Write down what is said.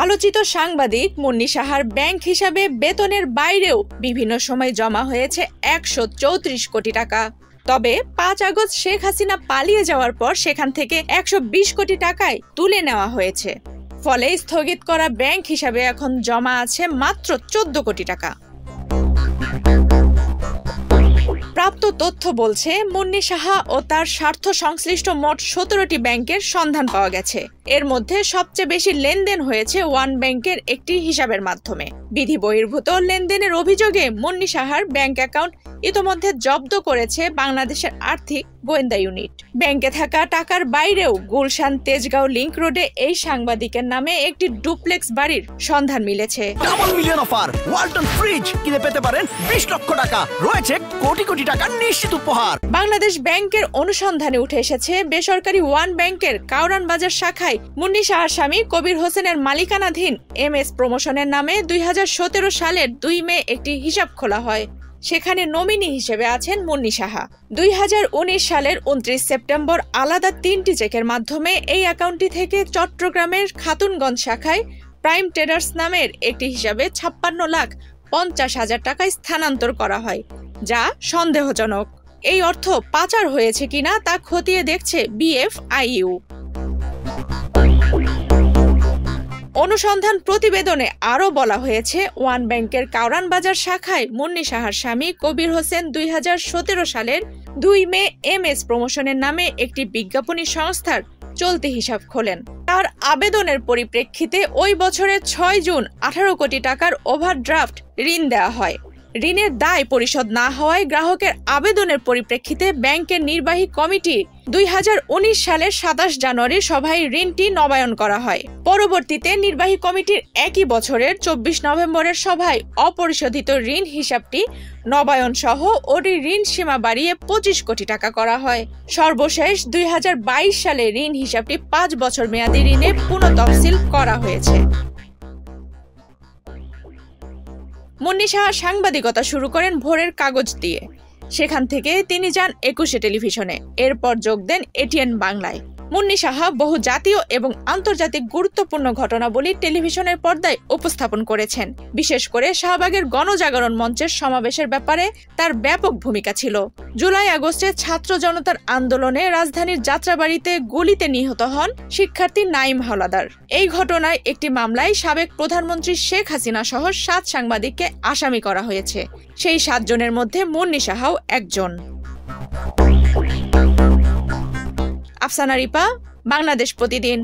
আলোচিত সাংবাদিক মুন্নি সাহার ব্যাংক হিসাবে বেতনের বাইরেও বিভিন্ন সময় জমা হয়েছে ১৩৪ কোটি টাকা। তবে ৫ আগস্ট শেখ হাসিনা পালিয়ে যাওয়ার পর সেখান থেকে ১২০ কোটি টাকায় তুলে নেওয়া হয়েছে। ফলে স্থগিত করা ব্যাংক হিসাবে এখন জমা আছে মাত্র ১৪ কোটি টাকা। প্রাপ্ত তথ্য বলছে, মুন্নি সাহা ও তার স্বার্থ সংশ্লিষ্ট মোট ১৭টি ব্যাংকের সন্ধান পাওয়া গেছে। এর মধ্যে সবচেয়ে বেশি লেনদেন হয়েছে ওয়ান ব্যাংকের একটি হিসাবের মাধ্যমে। বিধি বহির্ভূত লেনদেনের অভিযোগে মুন্নি সাহার ব্যাংক অ্যাকাউন্ট ইতোমধ্যে জব্দ করেছে বাংলাদেশের আর্থিক গোয়েন্দা ইউনিট। ব্যাংকে থাকা টাকার বাইরেও গুলশান তেজগাঁও লিংক রোডে এই সাংবাদিকের নামে একটি ডুপ্লেক্স বাড়ির সন্ধান মিলেছে। Double million offer, Walton fridge কিনে পেতে পারেন ২০ লক্ষ টাকা, রয়েছে কোটি কোটি টাকার নিশ্চিত উপহার। বাংলাদেশ ব্যাংকের অনুসন্ধানে উঠে এসেছে, বেসরকারি ওয়ান ব্যাংকের কাউরান বাজার শাখায় মুন্নি সাহার স্বামী কবির হোসেনের মালিকানাধীন MS প্রমোশনের নামে ২০১৭ সালের ২ মে একটি হিসাব খোলা হয়। সেখানে নমিনি হিসেবে আছেন মুন্নি সাহা। ২০১৯ সালের ২৯ সেপ্টেম্বর আলাদা ৩টি চেকের মাধ্যমে এই অ্যাকাউন্টটি থেকে চট্টগ্রামের খাতুনগঞ্জ শাখায় প্রাইম ট্রেডার্স নামের একটি হিসাবে ৫৬,৫০,০০০ টাকায় স্থানান্তর করা হয়, যা সন্দেহজনক। এই অর্থ পাচার হয়েছে কিনা তা খতিয়ে দেখছে BFIU। অনুসন্ধান প্রতিবেদনে আরও বলা হয়েছে, ওয়ান ব্যাংকের কাউরান বাজার শাখায় মুন্নি সাহার স্বামী কবির হোসেন ২০১৭ সালের ২ মে MS প্রমোশনের নামে একটি বিজ্ঞাপনী সংস্থার চলতি হিসাব খোলেন। তার আবেদনের পরিপ্রেক্ষিতে ওই বছরের ৬ জুন ১৮ কোটি টাকার ওভারড্রাফট ঋণ দেওয়া হয়। ঋণের দায় পরিশোধ না হওয়ায় গ্রাহকের আবেদনের পরিপ্রেক্ষিতে ব্যাংকের নির্বাহী কমিটি ২০১৯ সালের ২৭ জানুয়ারি সভায় ঋণটি নবায়ন করা হয়। পরবর্তীতে নির্বাহী কমিটির একই বছরের ২৪ নভেম্বরের সভায় অপরিশোধিত ঋণ হিসাবটি নবায়ন সহ ওই ঋণ সীমা বাড়িয়ে ২৫ কোটি টাকা করা হয়। সর্বশেষ ২০২২ সালে ঋণ হিসাবটি ৫ বছর মেয়াদী ঋণে পুনঃতফসিল করা হয়েছে। মুন্নি সাহা সাংবাদিকতা শুরু করেন ভোরের কাগজ দিয়ে। সেখান থেকে তিনি যান ২১ টেলিভিশনে, এরপর যোগ দেন ATN বাংলায়। মুন্নি সাহা বহু জাতীয় এবং আন্তর্জাতিক গুরুত্বপূর্ণ ঘটনাবলী টেলিভিশনের পর্দায় উপস্থাপন করেছেন। বিশেষ করে শাহবাগের গণজাগরণ মঞ্চের সমাবেশের ব্যাপারে তার ব্যাপক ভূমিকা ছিল। জুলাই আগস্টে ছাত্র জনতার আন্দোলনে রাজধানীর যাত্রাবাড়িতে গুলিতে নিহত হন শিক্ষার্থী নাঈম হাওলাদার। এই ঘটনায় একটি মামলায় সাবেক প্রধানমন্ত্রী শেখ হাসিনা সহ ৭ সাংবাদিককে আসামি করা হয়েছে। সেই ৭ জনের মধ্যে মুন্নি সাহাও একজন। আফসানা রিপা, বাংলাদেশ প্রতিদিন।